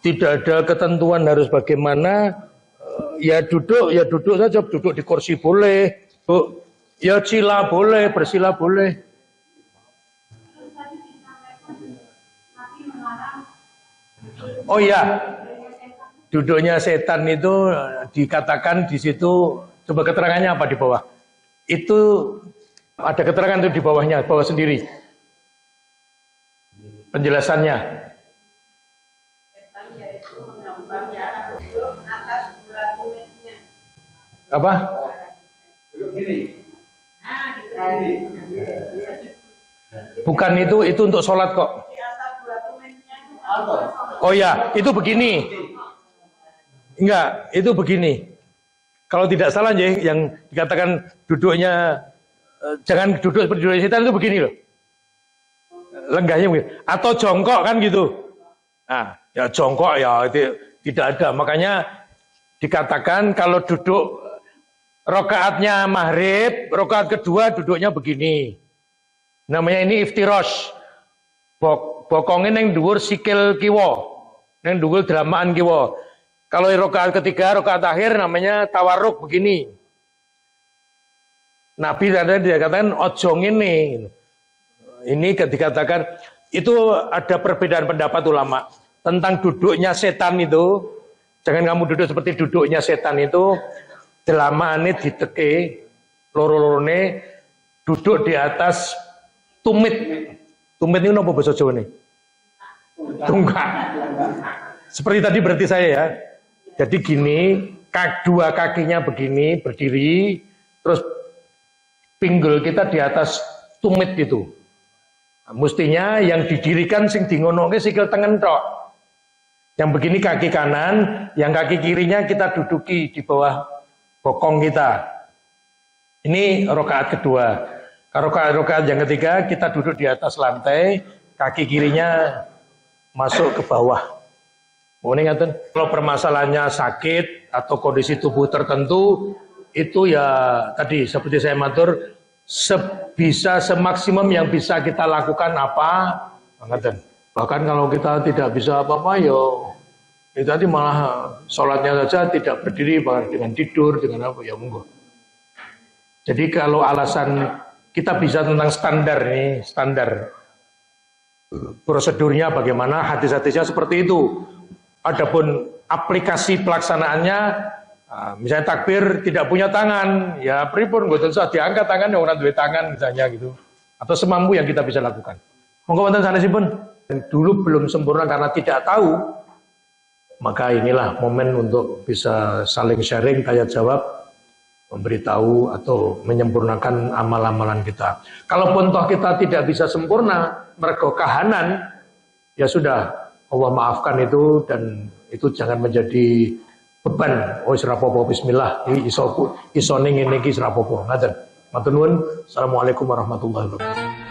Speaker 1: Tidak ada ketentuan harus bagaimana. Ya duduk saja, duduk di kursi boleh. Ya sila boleh, bersila boleh.
Speaker 3: Terus tadi disampaikan Nabi
Speaker 1: Oh iya, duduknya setan itu dikatakan di situ, coba keterangannya apa di bawah? Itu ada keterangan itu di bawahnya, bawah sendiri. Penjelasannya.
Speaker 3: Setan yaitu mengambang yang duduk atas dua tumitnya.
Speaker 1: Apa? Bukan itu untuk sholat kok.
Speaker 3: Di atas dua tumitnya.
Speaker 1: Oh ya, itu begini. Enggak, itu begini. Kalau tidak salah ya, yang dikatakan duduknya jangan duduk seperti duduk setan itu begini loh. Lenggahnya begini. Atau jongkok kan gitu. Nah, ya jongkok ya itu tidak ada. Makanya dikatakan kalau duduk rokaatnya maghrib, rokaat kedua duduknya begini. Namanya ini iftirosh. Bokongnya yang dhuwur sikil kiwa, yang dhuwur delamaan kiwa. Kalau rokaat ketiga, rokaat akhir namanya tawarruk begini. Nabi tadi dikatakan ojong ini. Ini dikatakan itu ada perbedaan pendapat ulama tentang duduknya setan itu. Jangan kamu duduk seperti duduknya setan itu. Delamaane diteke, loro-lorone duduk di atas tumit. Tumit ini apa bahasa Jawa nih? Tungkak. Seperti tadi berarti saya ya. Jadi gini, dua kakinya begini, berdiri, terus pinggul kita di atas tumit itu. Nah, mestinya yang didirikan sing dingonoke sikil tengen tok. Yang begini kaki kanan, yang kaki kirinya kita duduki di bawah bokong kita. Ini rokaat kedua. Rokaat yang ketiga kita duduk di atas lantai, kaki kirinya masuk ke bawah. Kalau permasalahannya sakit atau kondisi tubuh tertentu, itu ya tadi seperti saya matur, sebisa semaksimum yang bisa kita lakukan apa, bahkan kalau kita tidak bisa apa-apa, yo itu tadi malah sholatnya saja tidak berdiri, bahkan dengan tidur, dengan apa, ya monggo. Jadi kalau alasan kita bisa tentang standar nih, standar prosedurnya bagaimana, hadis-hadisnya seperti itu. Adapun aplikasi pelaksanaannya, misalnya takbir tidak punya tangan, ya pripun mboten usah diangkat tangan yang ora duwe tangan misalnya gitu. Atau semampu yang kita bisa lakukan. Monggo wonten sanesipun. Dulu belum sempurna karena tidak tahu. Maka inilah momen untuk bisa saling sharing, tanya jawab, memberitahu atau menyempurnakan amal-amalan kita. Kalaupun toh kita tidak bisa sempurna, mergo kahanan, ya sudah, Allah maafkan itu, dan itu jangan menjadi beban. Oh wis rapopo, bismillah, iso ning ngene iki rapopo. Ngaten. Matur nuwun. Assalamualaikum warahmatullahi wabarakatuh.